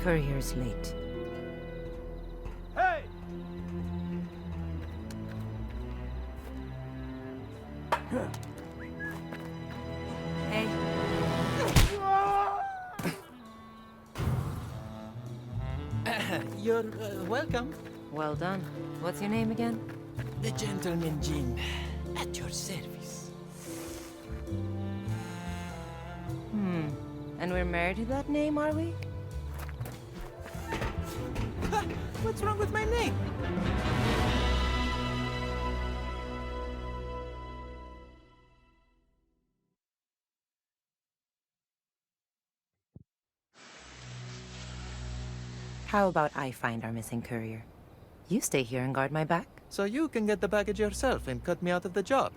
Courier's late. Hey! Hey. You're welcome. Well done. What's your name again? The gentleman Jin, at your service. And we're married to that name, are we? Ha! What's wrong with my name? How about I find our missing courier? You stay here and guard my back? So you can get the package yourself and cut me out of the job.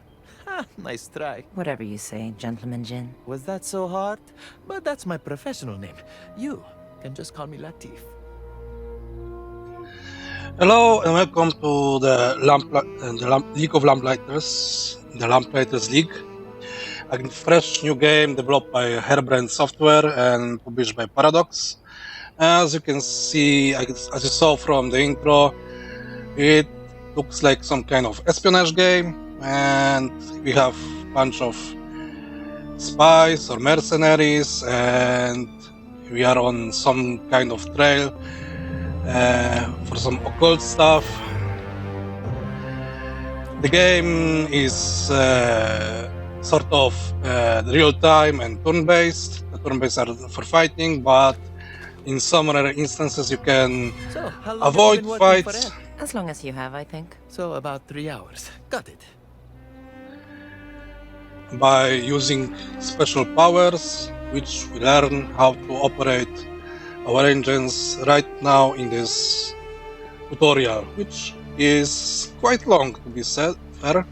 Ha! Nice try. Whatever you say, Gentleman Jin. Was that so hard? But that's my professional name. You can just call me Latif. Hello and welcome to the League of Lamplighters, the Lamplighters League, a fresh new game developed by Harebrained Software and published by Paradox. As you can see, as you saw from the intro, it looks like some kind of espionage game, and we have a bunch of spies or mercenaries, and we are on some kind of trail for some occult stuff. The game is sort of real-time and turn-based. The turn-based are for fighting, but in some rare instances you can So, how long have you avoid been working for fights Ed? As long as you have, I think. So, about 3 hours. Got it. by using special powers, which we learn how to operate our engines right now in this tutorial, which is quite long to be said fair.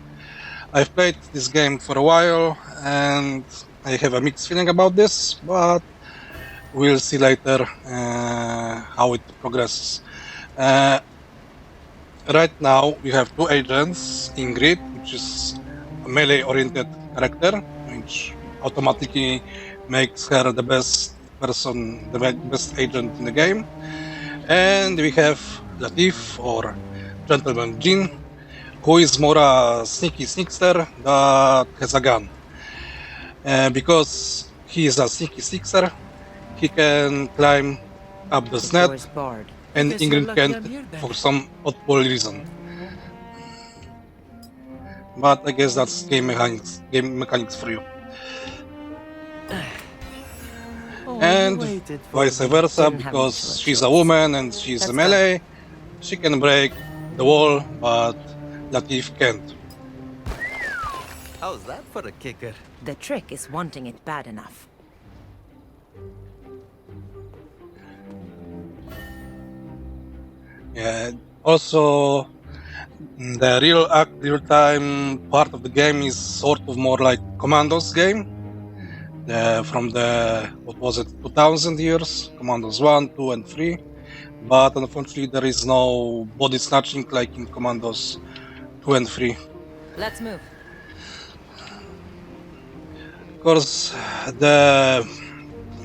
I've played this game for a while and I have a mixed feeling about this, but we'll see later how it progresses. Right now we have two agents, Ingrid, which is a melee-oriented character, which automatically makes her the best person, the best agent in the game. And we have Latif, or Gentleman Jin, who is more a sneaky sneakster that has a gun. Because he is a sneaky sneakster, he can climb up the The net, door's barred. and Guess you're Ingrid lucky I'm can't here then. for some oddball reason. But I guess that's game mechanics for you. Oh, And you waited for vice me. versa, Didn't have much because of a she's a choice. woman and she's Let's a go. melee, she can break the wall, but Latif can't. How's that for a kicker? The trick is wanting it bad enough. Yeah. Also, the real-time part of the game is sort of more like Commandos game. From the, what was it, 2000 years, Commandos 1, 2 and 3. But unfortunately there is no body snatching like in Commandos 2 and 3. Let's move. Of course, the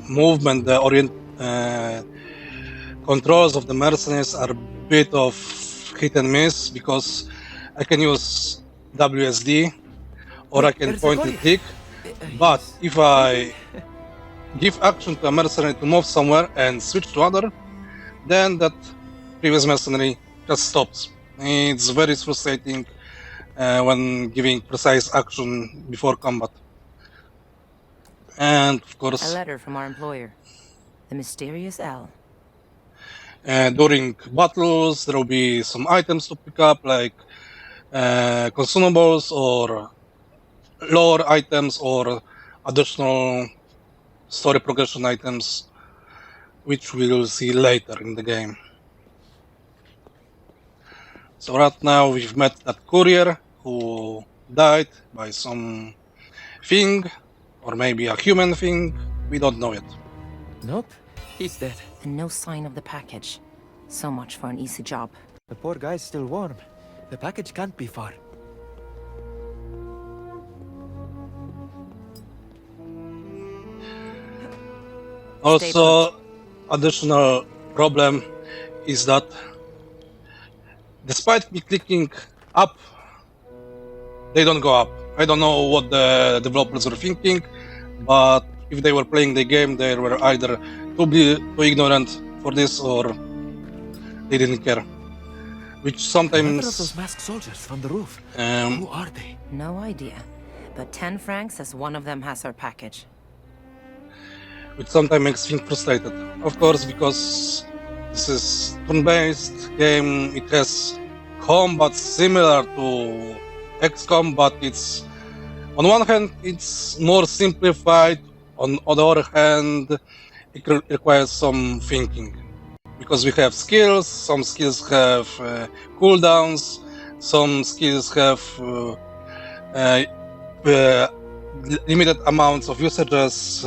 movement, the controls of the mercenaries are a bit of hit and miss, because I can use WSD or I can There's a point and courier. click, but if I give action to a mercenary to move somewhere and switch to other, then that previous mercenary just stops. It's very frustrating when giving precise action before combat. And of A course, letter from our employer. The mysterious L. during battles there will be some items to pick up, like consumables or lore items or additional story progression items, which we will see later in the game. So right now we've met that courier who died by some thing, or maybe a human thing, we don't know yet. Nope, he's dead. And no sign of the package. So much for an easy job. The poor guy's still warm. The package can't be far. Also, additional problem is that despite me clicking up, they don't go up. I don't know what the developers were thinking, but if they were playing the game, they were either too ignorant for this or they didn't care. Which sometimes... Remember of those masked soldiers from the roof? Who are they? No idea. But 10 francs as one of them has our package. Which sometimes makes me frustrated. Of course, because this is turn-based game, it has combat similar to XCOM, but it's on one hand it's more simplified, on the other hand it requires some thinking. Because we have skills, some skills have cooldowns, some skills have limited amounts of usages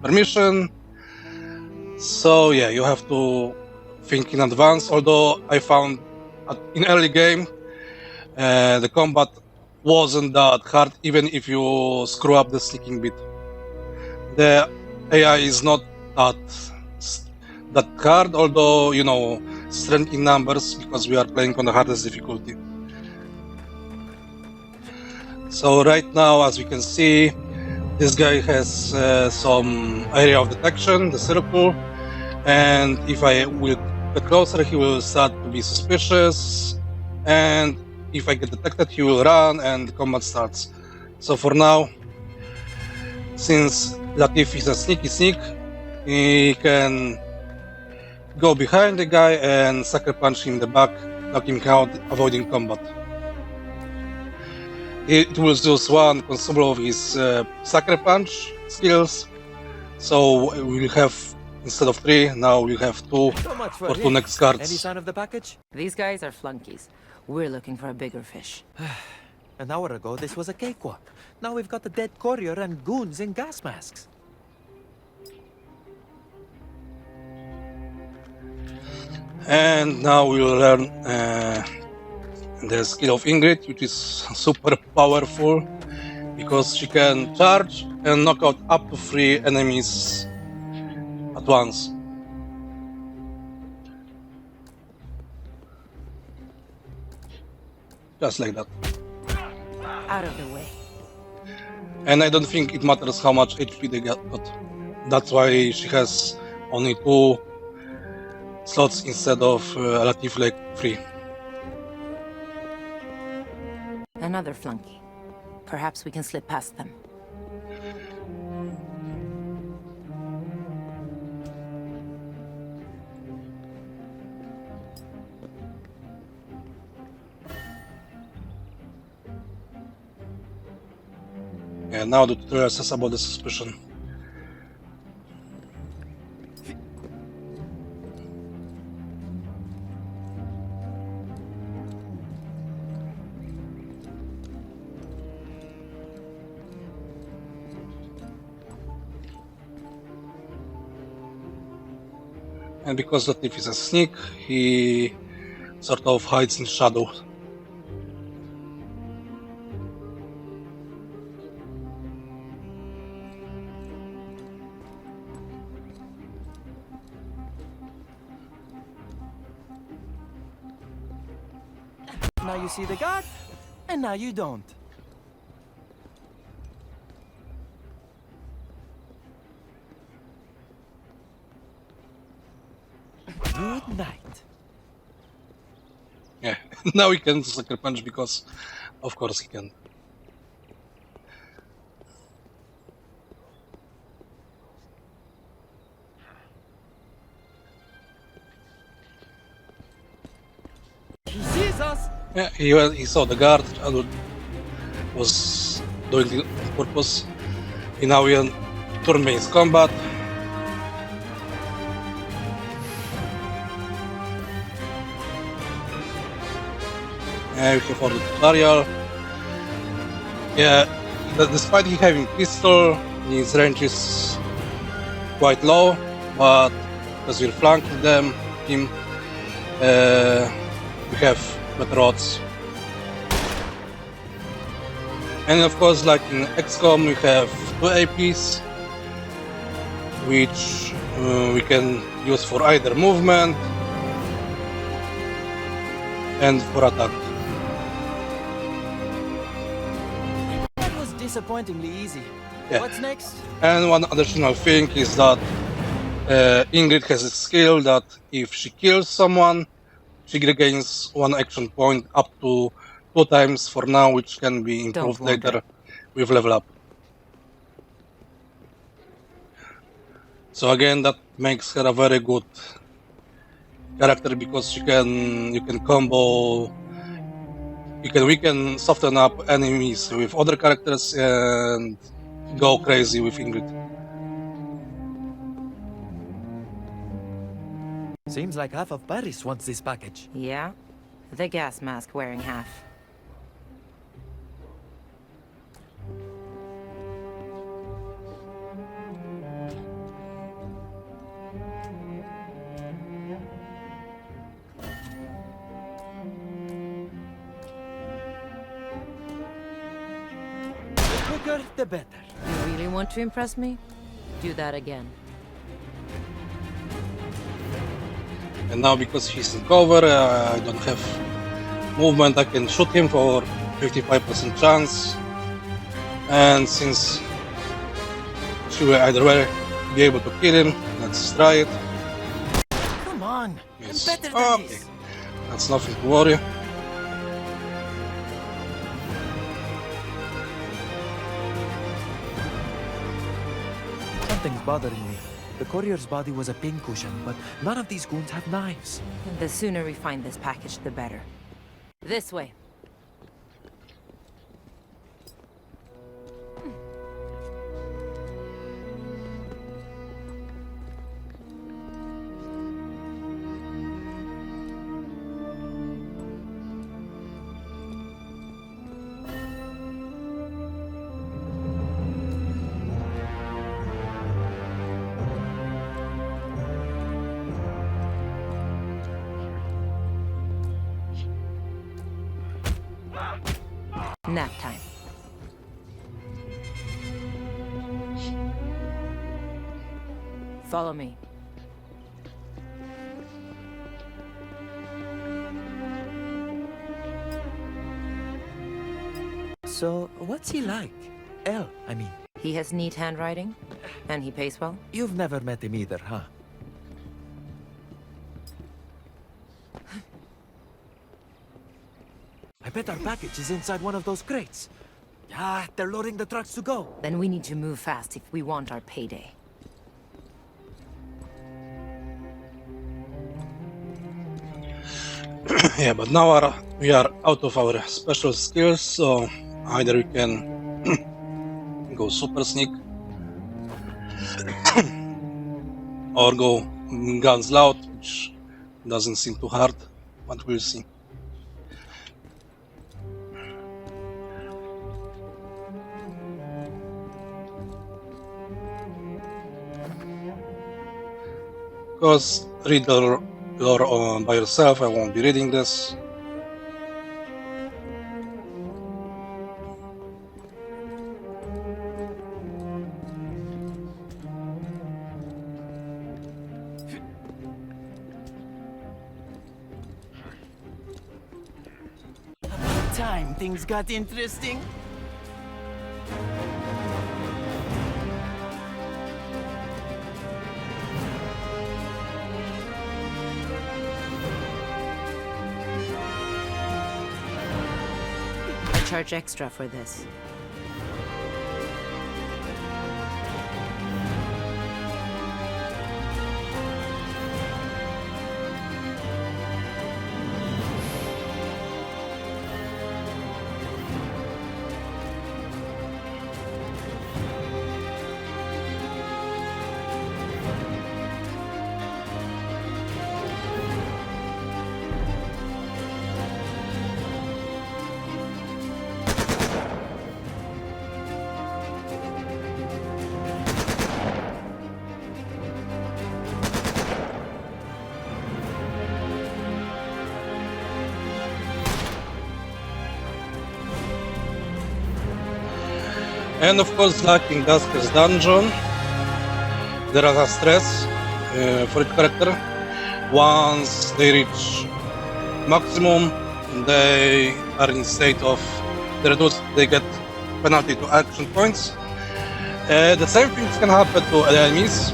permission. So yeah, you have to think in advance, although I found in early game the combat wasn't that hard, even if you screw up the sneaking bit. The AI is not that hard, although, you know, strength in numbers, because we are playing on the hardest difficulty. So right now, as we can see, this guy has some area of detection, the circle, and if I will get closer, he will start to be suspicious, and if I get detected, he will run and the combat starts. So for now, since Latif is a sneaky sneak, he can go behind the guy and sucker punch him in the back, knock him out, avoiding combat. It will use one consumable of his sucker punch skills, so we'll have, instead of 3, now we'll have 2 So much for 2 this. next cards. Any sign of the package? These guys are flunkies. We're looking for a bigger fish. An hour ago, this was a cakewalk. Now we've got a dead courier and goons in gas masks. And now we will learn the skill of Ingrid, which is super powerful, because she can charge and knock out up to 3 enemies at once. Just like that. Out of the way. And I don't think it matters how much HP they got. That's why she has only 2 slots instead of relatively 3. Another flunky. Perhaps we can slip past them. And now the tutorial says about the suspicion. And because Latif is a sneak, he sort of hides in shadow. Now you see the guard, and now you don't. Good night. Yeah, now he can sucker punch because, of course, he can. He sees us. Yeah, he saw the guard and was doing it on purpose. And now we are turn-based combat. Yeah, we have all the tutorial. Yeah, despite he having pistol, his range is quite low, but because we're flanking him, we have better odds. And of course, like in XCOM, we have 2 APs, which we can use for either movement and for attack. That was disappointingly easy. Yeah. What's next? And one additional thing is that Ingrid has a skill that if she kills someone, she regains 1 action point up to 2 times for now, which can be improved later with level up. So again, that makes her a very good character because you can combo, we can soften up enemies with other characters and go crazy with Ingrid. Seems like half of Paris wants this package. Yeah? The gas mask wearing half. The quicker, the better. You really want to impress me? Do that again. And now because he's in cover, I don't have movement, I can shoot him for 55% chance. And since she will either way be able to kill him, let's try it. Come on, Yes. I'm better than Okay. this. That's nothing to worry. Something's bothering me. The courier's body was a pincushion, but none of these goons have knives. And the sooner we find this package, the better. This way. Nap time. Follow me. So, what's he like? L, I mean. He has neat handwriting, and he pays well. You've never met him either, huh? I bet our package is inside one of those crates. Ah, they're loading the trucks to go. Then we need to move fast if we want our payday. Yeah, but now we are out of our special skills, so either we can go super sneak or go guns loud, which doesn't seem too hard, but we'll see. Because read the lore by yourself, I won't be reading this. About time things got interesting. I charge extra for this. And of course, like in Dusk's dungeon, there is a stress for each character. Once they reach maximum, they are in state of reduced. They get penalty to action points. The same things can happen to the enemies.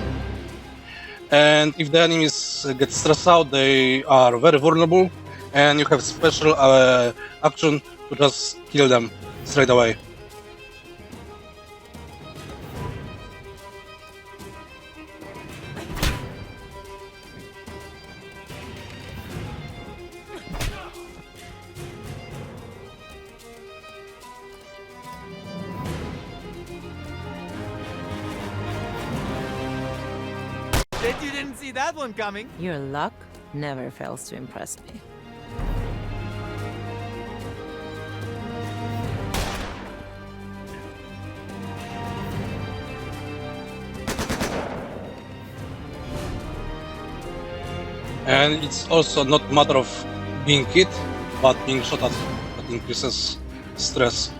And if the enemies get stressed out, they are very vulnerable, and you have special action to just kill them straight away. Bet you didn't see that one coming. Your luck never fails to impress me. And it's also not a matter of being hit, but being shot at. That increases stress.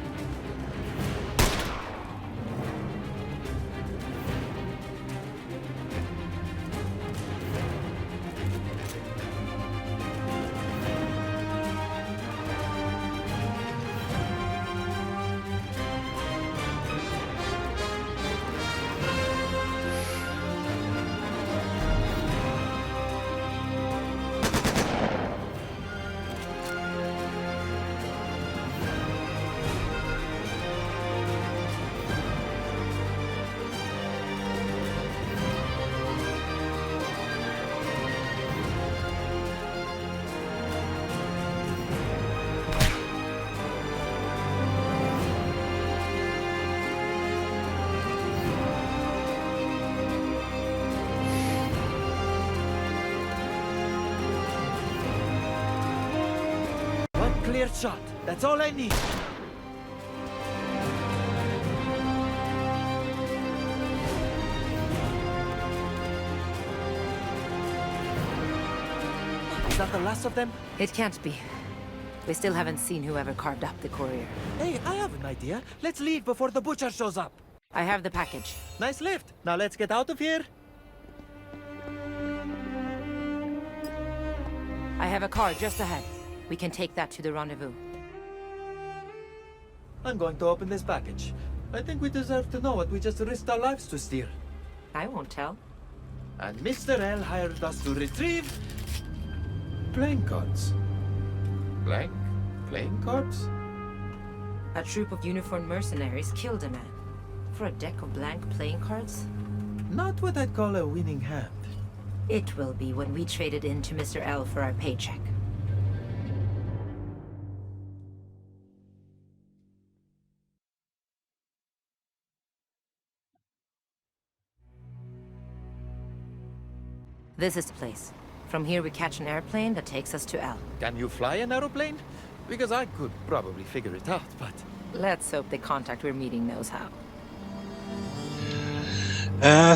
Clear shot. That's all I need. Is that the last of them? It can't be. We still haven't seen whoever carved up the courier. Hey, I have an idea. Let's leave before the butcher shows up. I have the package. Nice lift. Now let's get out of here. I have a car just ahead. We can take that to the rendezvous. I'm going to open this package. I think we deserve to know what we just risked our lives to steal. I won't tell. And Mr. L hired us to retrieve... playing cards. Blank? Playing cards? A troop of uniformed mercenaries killed a man. For a deck of blank playing cards? Not what I'd call a winning hand. It will be when we trade it in to Mr. L for our paycheck. This is the place. From here we catch an airplane that takes us to L. Can you fly an aeroplane? Because I could probably figure it out, but... Let's hope the contact we're meeting knows how.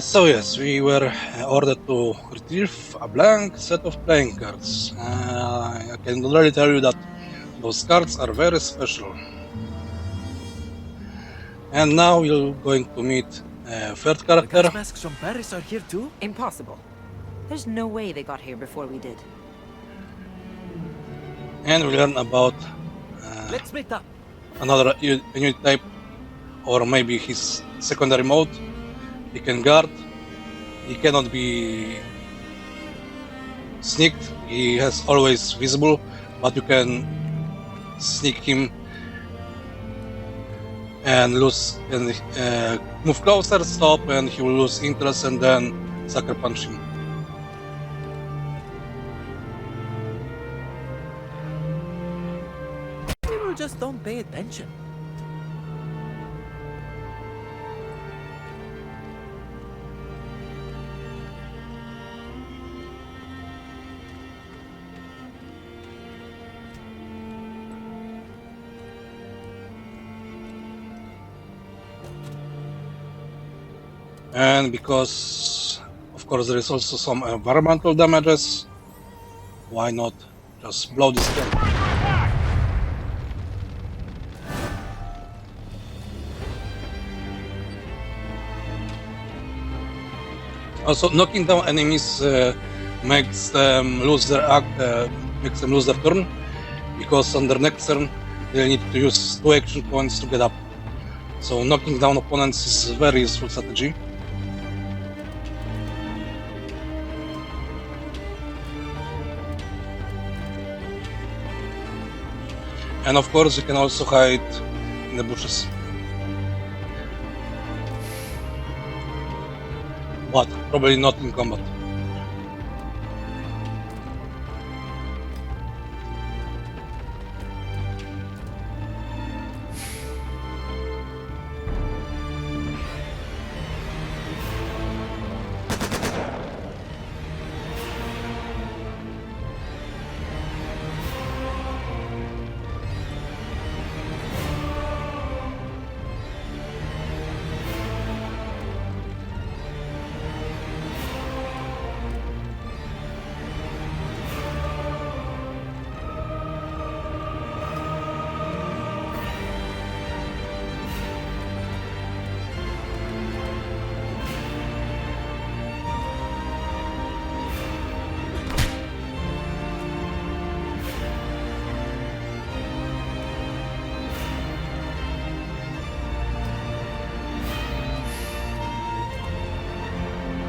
So yes, we were ordered to retrieve a blank set of playing cards. I can already tell you that those cards are very special. And now we're going to meet a third The character. gas masks from Paris are here too? Impossible. There's no way they got here before we did. And we learn about Let's meet up. another unit type, or maybe his secondary mode. He can guard. He cannot be sneaked. He has always visible, but you can sneak him and lose and move closer, stop, and he will lose interest, and then sucker punch him. People just don't pay attention. And because, of course, there is also some environmental damages, why not just blow this thing? Also, knocking down enemies makes them lose their turn, because on their next turn they need to use 2 action points to get up. So knocking down opponents is a very useful strategy. And of course you can also hide in the bushes. But probably not in combat.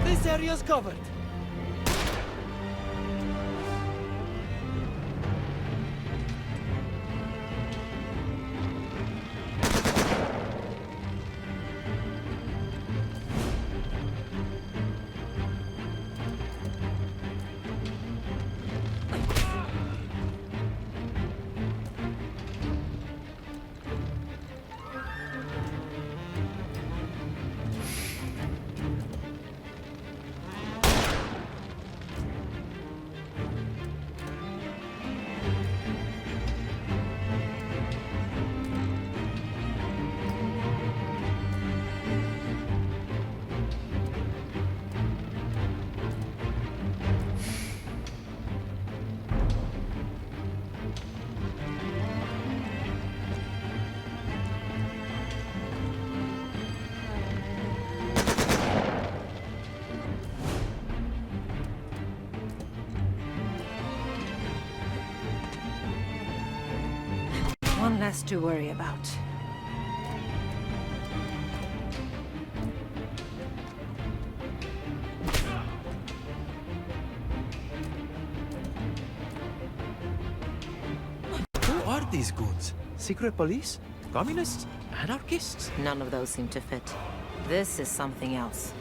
This area's covered. One less to worry about. Who are these goons? Secret police? Communists? Anarchists? None of those seem to fit. This is something else.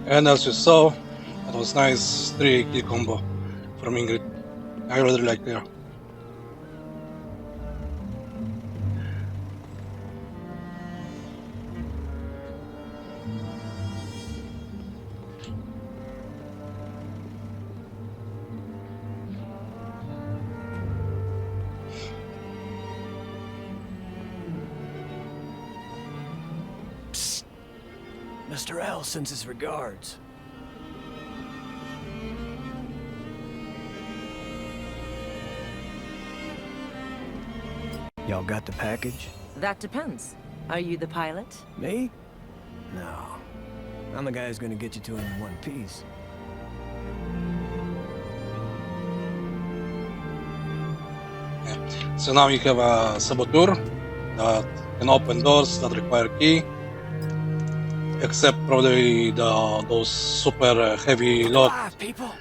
And as you saw, that was nice 3 kill combo from Ingrid. I really like her. Mr. L sends his regards. Y'all got the package? That depends. Are you the pilot? Me? No. I'm the guy who's gonna get you to him in one piece. Yeah. So now you have a saboteur that can open doors that require key, except probably those super heavy lock People!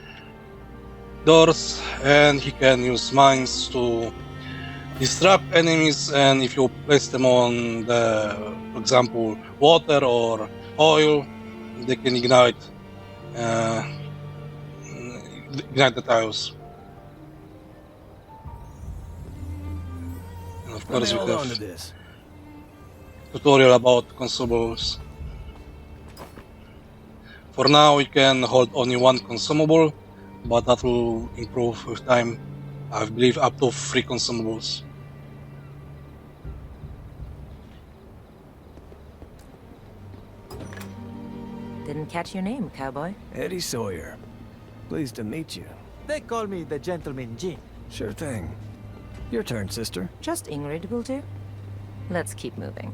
doors, and he can use mines to distract enemies, and if you place them on the, for example, water or oil, they can ignite the tiles. And of course you Hold on to have this. tutorial about consumables. For now we can hold only 1 consumable, but that will improve with time. I believe up to 3 consumables. Didn't catch your name, cowboy. Eddie Sawyer. Pleased to meet you. They call me the Gentleman Jin. Sure thing. Your turn, sister. Just Ingrid will do. Let's keep moving.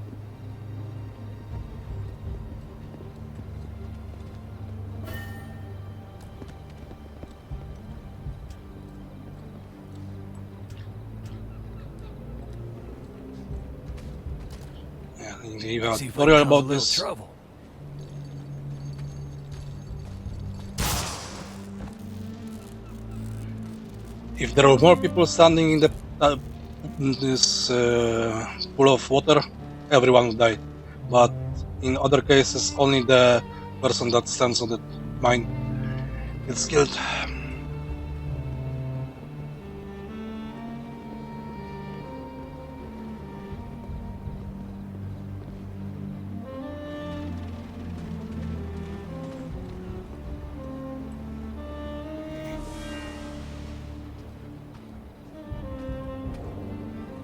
You have a See if I tutorial can cause a about little this. trouble. If there were more people standing in the in this pool of water, everyone would die. But in other cases, only the person that stands on the mine gets killed.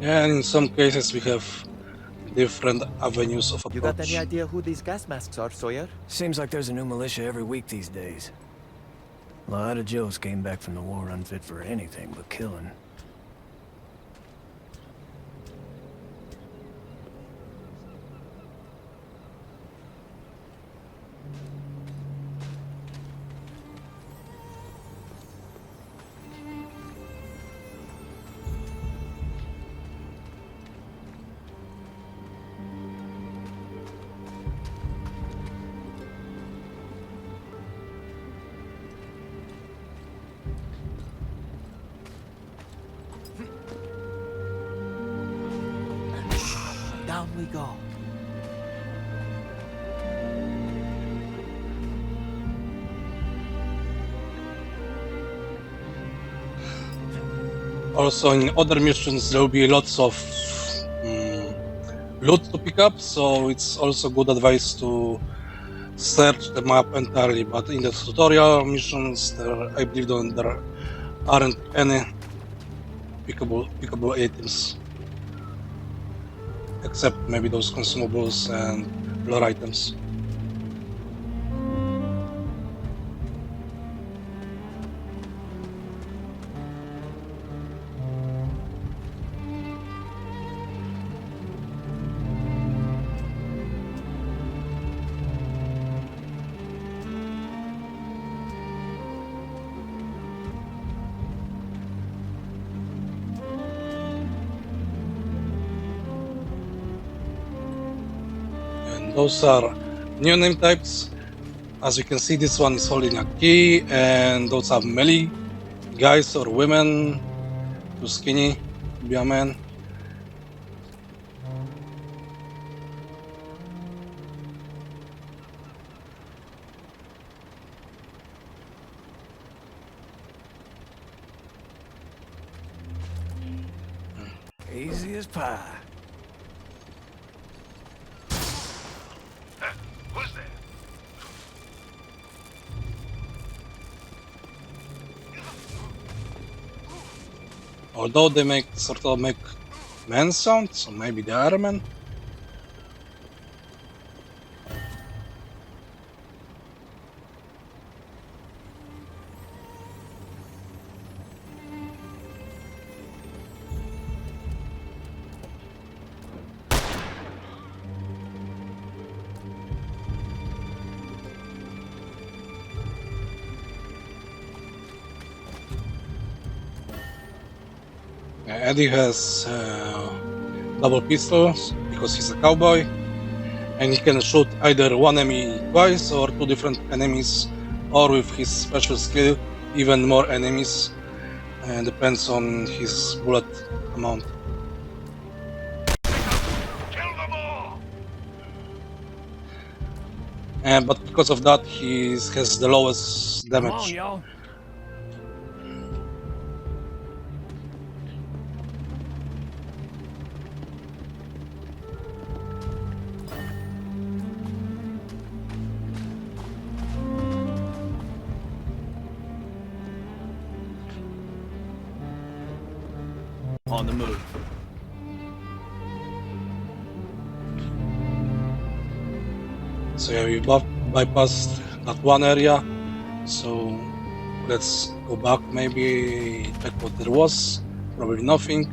And in some cases, we have different avenues of You got approach. any idea who these gas masks are, Sawyer? Seems like there's a new militia every week these days. A lot of Joes came back from the war unfit for anything but killing. Down we go. Also, in other missions, there will be lots of loot to pick up, so it's also good advice to search the map entirely. But in the tutorial missions, I believe there aren't any pickable items, except maybe those consumables and lore items. Those are new name types. As you can see, this one is holding a key, and those are melee guys or women. Too skinny to be a man. Easy as pie. Who's there? Although they make man sounds, so maybe they are men. Eddie has double pistols because he's a cowboy, and he can shoot either one enemy twice or two different enemies, or with his special skill, even more enemies. Depends on his bullet amount. Kill them all! But because of that, he has the lowest Come on, damage. y'all. On the move. So yeah, we bypassed that one area. So let's go back, maybe check what there was. Probably nothing.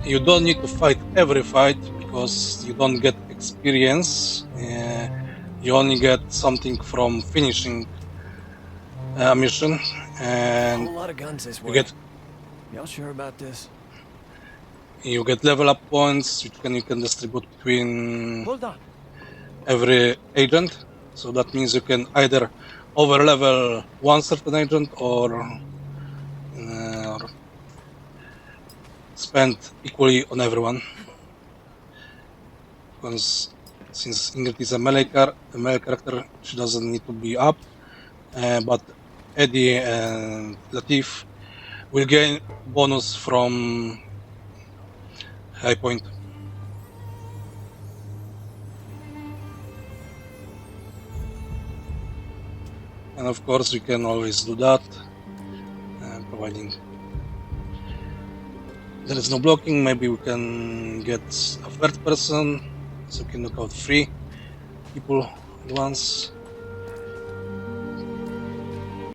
You don't need to fight every fight because you don't get experience. You only get something from finishing a mission. A and whole lot of guns this you way. get Y'all sure about this? level up points, which you can distribute between Hold on. every agent. So that means you can either over level one certain agent or spend equally on everyone. Because since Ingrid is a melee character, she doesn't need to be up. But Eddie and Latif will gain bonus from high point. And of course we can always do that, providing there is no blocking. Maybe we can get a third person, so we can knock out 3 people at once.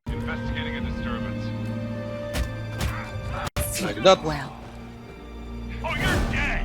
Investigating a disturbance. Like that. Well, Oh, you're dead!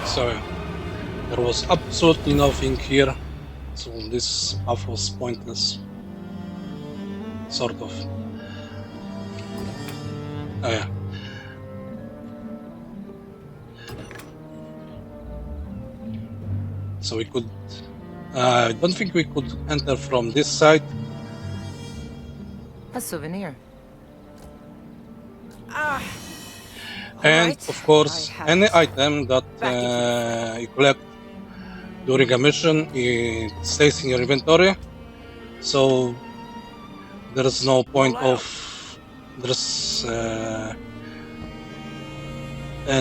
So there was absolutely nothing here, so this path was pointless. Sort of. Oh yeah. So we could... I don't think we could enter from this side. a souvenir. And Alright, of course, I have any it. item that Back into you collect during a mission, it stays in your inventory. So there's no point of... There's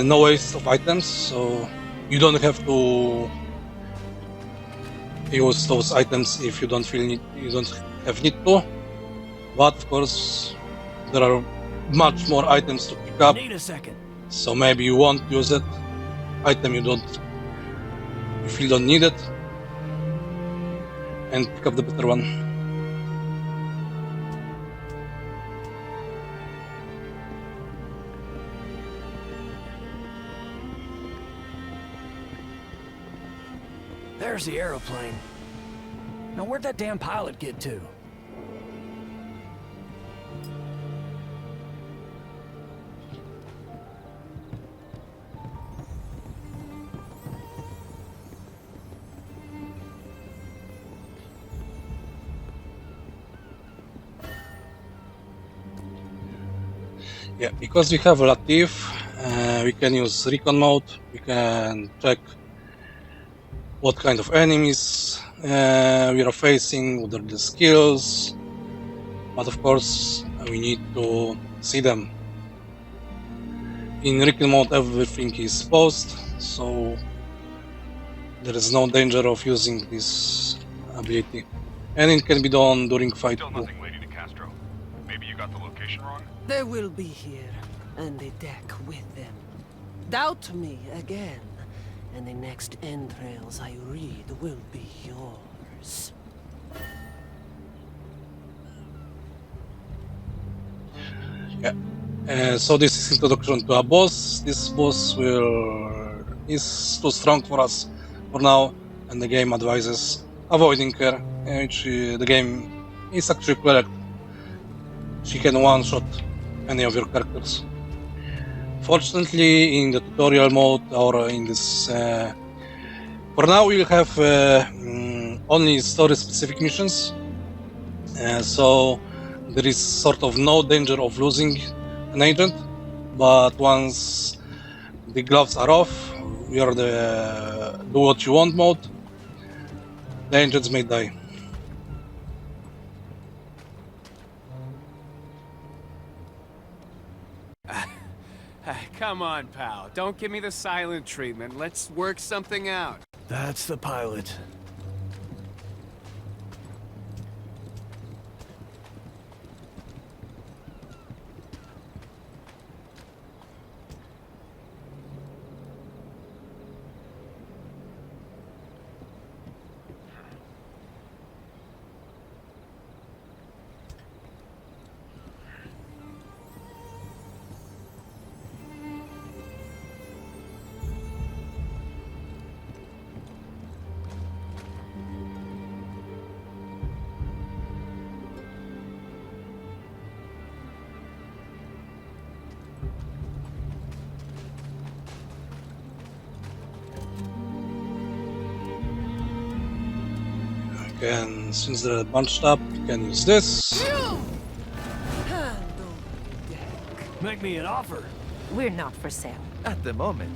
no waste of items, so you don't have to use those items if you don't feel you don't have need to. But of course, there are much more items to pick up. Need a second. So maybe you won't use it. Item you feel don't need it, and pick up the better one. There's the aeroplane. Now where'd that damn pilot get to? Yeah, because we have Latif, we can use recon mode. We can check what kind of enemies we are facing, what are the skills, but of course we need to see them. In recon mode everything is paused, so there is no danger of using this ability, and it can be done during fight Still too. nothing, Lady DeCastro. Maybe you got the location wrong? They will be here, and the deck with them. Doubt me again, and the next entrails I read will be yours. Yeah. So this is introduction to a boss. This boss is too strong for us for now, and the game advises avoiding her, which the game is actually correct. She can one-shot any of your characters. Fortunately, in the tutorial mode or in this For now, we'll have only story-specific missions, so there is sort of no danger of losing an agent. But once the gloves are off, we are the do what you want mode, the agents may die. Come on, pal. Don't give me the silent treatment. Let's work something out. That's the pilot. And since they're bunched up, you can use this. Handle deck. Make me an offer. We're not for sale. At the moment.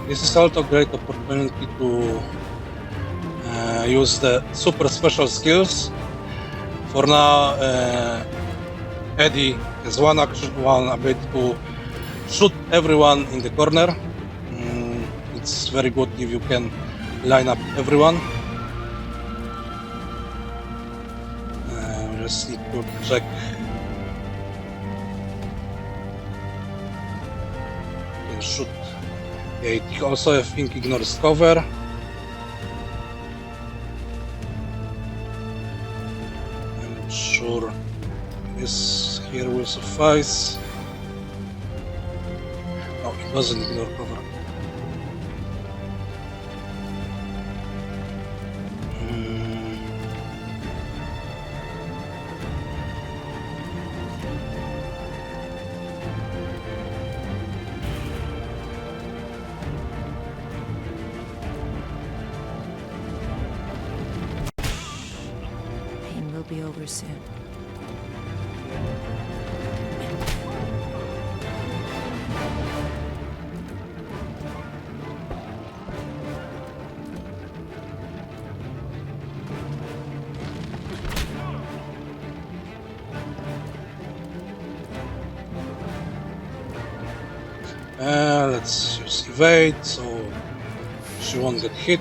This is also a great opportunity to use the super special skills. For now, Eddie has one action, one ability to shoot everyone in the corner. It's very good if you can line up everyone. We just need to check. Can shoot. Yeah, it also I think ignores cover. I'm not sure this here will suffice. No, it doesn't ignore cover. Pain will be over soon. Let's use evade so she won't get hit.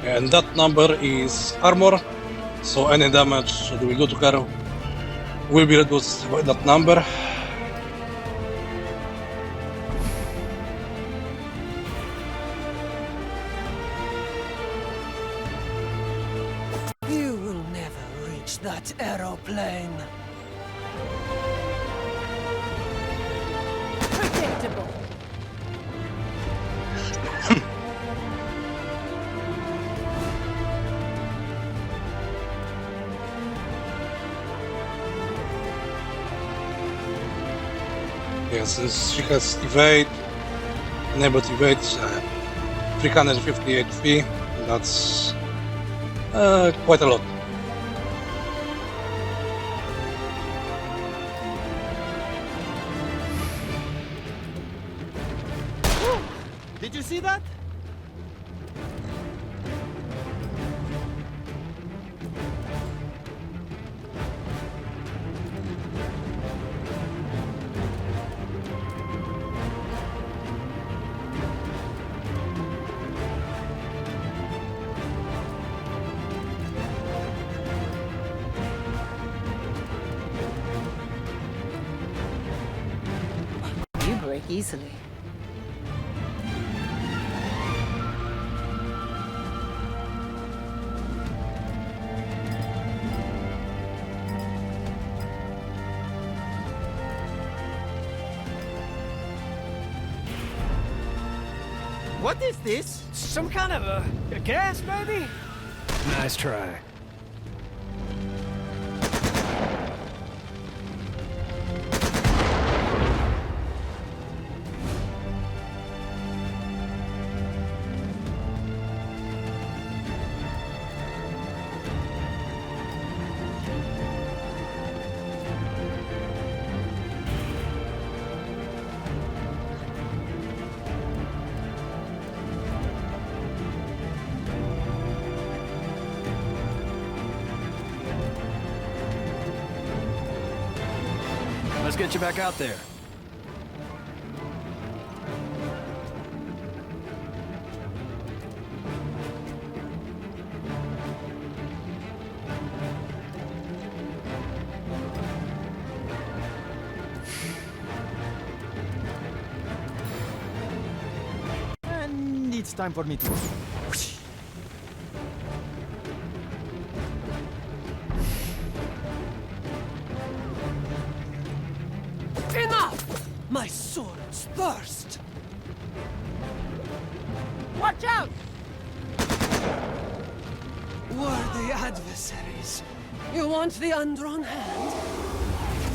And that number is armor, so any damage that we do to her will be reduced by that number. You will never reach that aeroplane. Predictable. Yeah, since she has evade, enabled evade, 350 HP, that's quite a lot. Did you see that? easily. What is this? Some kind of a gas, maybe? Nice try. Let's get you back out there. And it's time for me to... Enough! My swords thirst! Watch out! Worthy adversaries, you want the undrawn hand?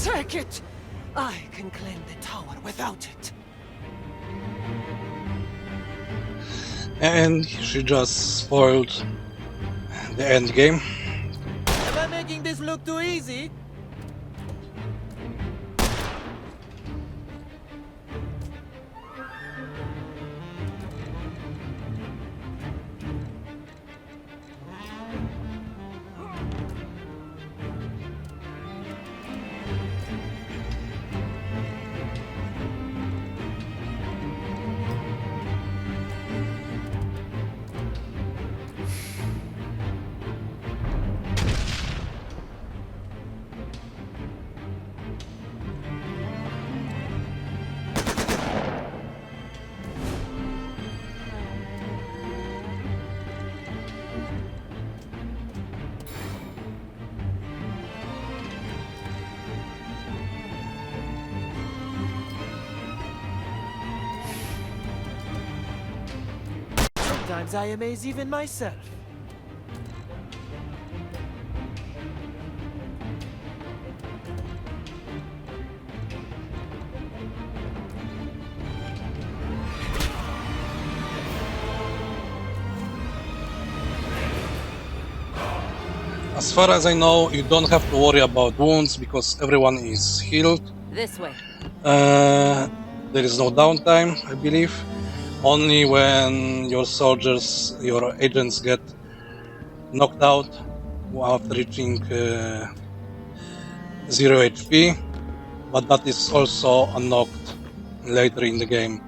Take it! I can claim the tower without it. And she just spoiled the end game. Am I making this look too easy? Sometimes I amaze even myself. As far as I know, you don't have to worry about wounds because everyone is healed. This way. There is no downtime, I believe. Only when your soldiers, your agents get knocked out after reaching 0 HP, but that is also unlocked later in the game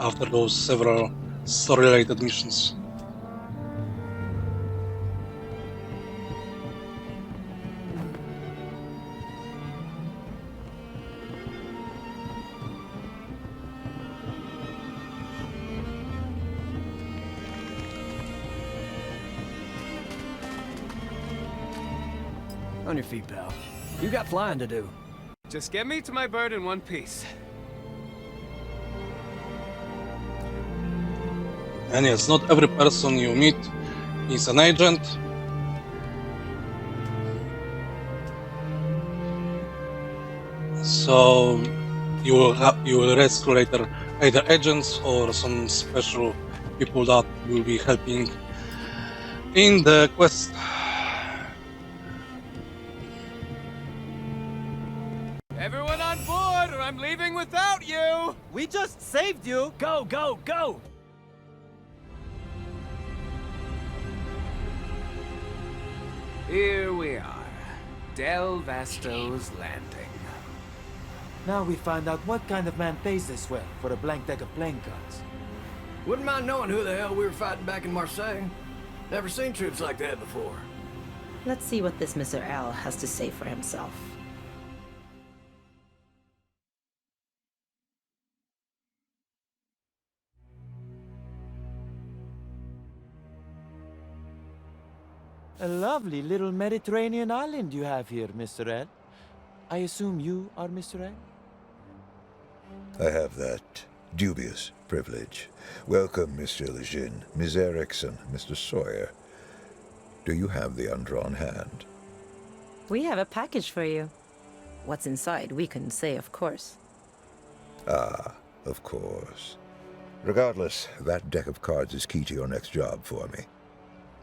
after those several story-related missions. On your feet, pal. You got flying to do. Just get me to my bird in one piece. And yes, not every person you meet is an agent. So you will rescue later either agents or some special people that will be helping in the quest. Everyone on board, or I'm leaving without you! We just saved you! Go, go, go! Here we are. Del Vasto's Landing. Now we find out what kind of man pays this well for a blank deck of playing cards. Wouldn't mind knowing who the hell we were fighting back in Marseille. Never seen troops like that before. Let's see what this Mr. L has to say for himself. A lovely little Mediterranean island you have here, Mr. L. I assume you are Mr. L? I have that dubious privilege. Welcome, Monsieur Lejeune, Ms. Erickson, Mr. Sawyer. Do you have the undrawn hand? We have a package for you. What's inside, we couldn't say, of course. Ah, of course. Regardless, that deck of cards is key to your next job for me.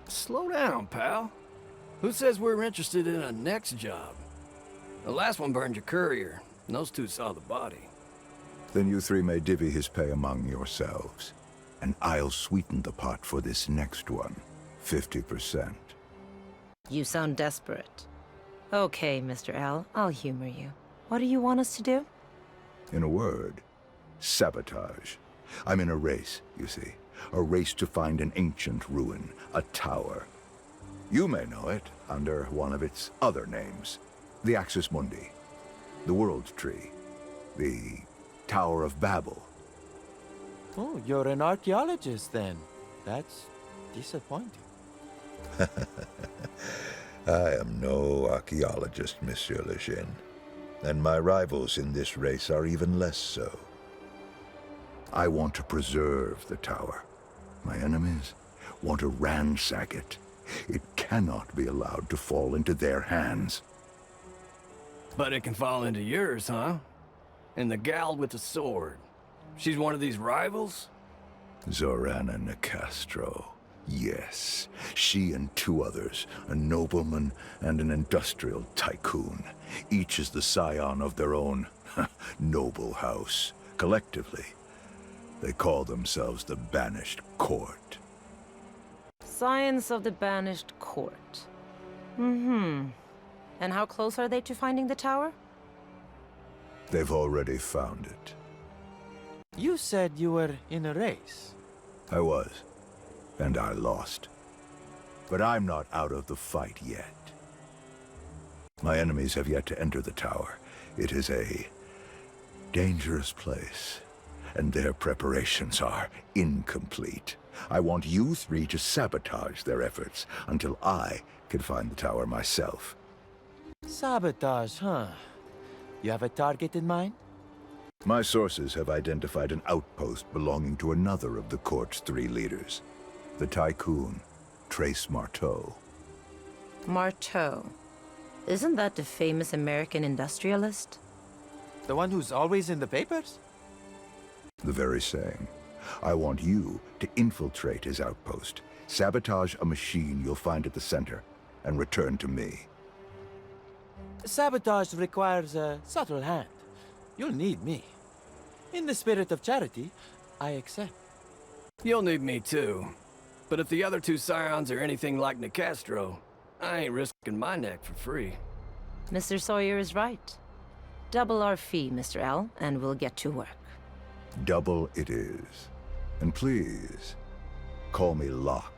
Slow down, pal. Who says we're interested in a next job? The last one burned your courier, and those two saw the body. Then you three may divvy his pay among yourselves. And I'll sweeten the pot for this next one. 50%. You sound desperate. Okay, Mr. L, I'll humor you. What do you want us to do? In a word, sabotage. I'm in a race, you see. A race to find an ancient ruin, a tower. You may know it under one of its other names. The Axis Mundi, the World Tree, the Tower of Babel. Oh, you're an archaeologist then. That's disappointing. I am no archaeologist, Monsieur Lejeune. And my rivals in this race are even less so. I want to preserve the tower. My enemies want to ransack it. It cannot be allowed to fall into their hands. But it can fall into yours, huh? And the gal with the sword. She's one of these rivals? Zorana Nicastro. Yes, she and two others, a nobleman and an industrial tycoon. Each is the scion of their own noble house. Collectively, they call themselves the Banished Court. Science of the Banished Court. Mm-hmm. And how close are they to finding the tower? They've already found it. You said you were in a race. I was, and I lost. But I'm not out of the fight yet. My enemies have yet to enter the tower. It is a dangerous place, and their preparations are incomplete. I want you three to sabotage their efforts until I can find the tower myself. Sabotage, huh? You have a target in mind? My sources have identified an outpost belonging to another of the court's three leaders, the tycoon, Trace Marteau. Marteau. Isn't that the famous American industrialist? The one who's always in the papers? The very same. I want you to infiltrate his outpost, sabotage a machine you'll find at the center, and return to me. Sabotage requires a subtle hand. You'll need me. In the spirit of charity, I accept. You'll need me too. But if the other two scions are anything like Nicastro, I ain't risking my neck for free. Mr. Sawyer is right. Double our fee, Mr. L, and we'll get to work. Double it is. And please, call me Locke.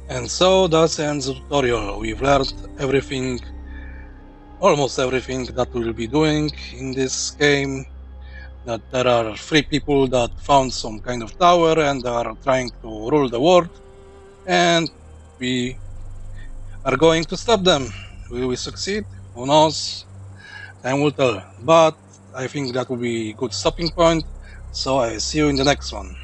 And so thus ends the tutorial. We've learned everything, almost everything that we'll be doing in this game. That there are three people that found some kind of tower and are trying to rule the world. And we are going to stop them. Will we succeed? Who knows? Time will tell. But I think that will be a good stopping point. So I see you in the next one.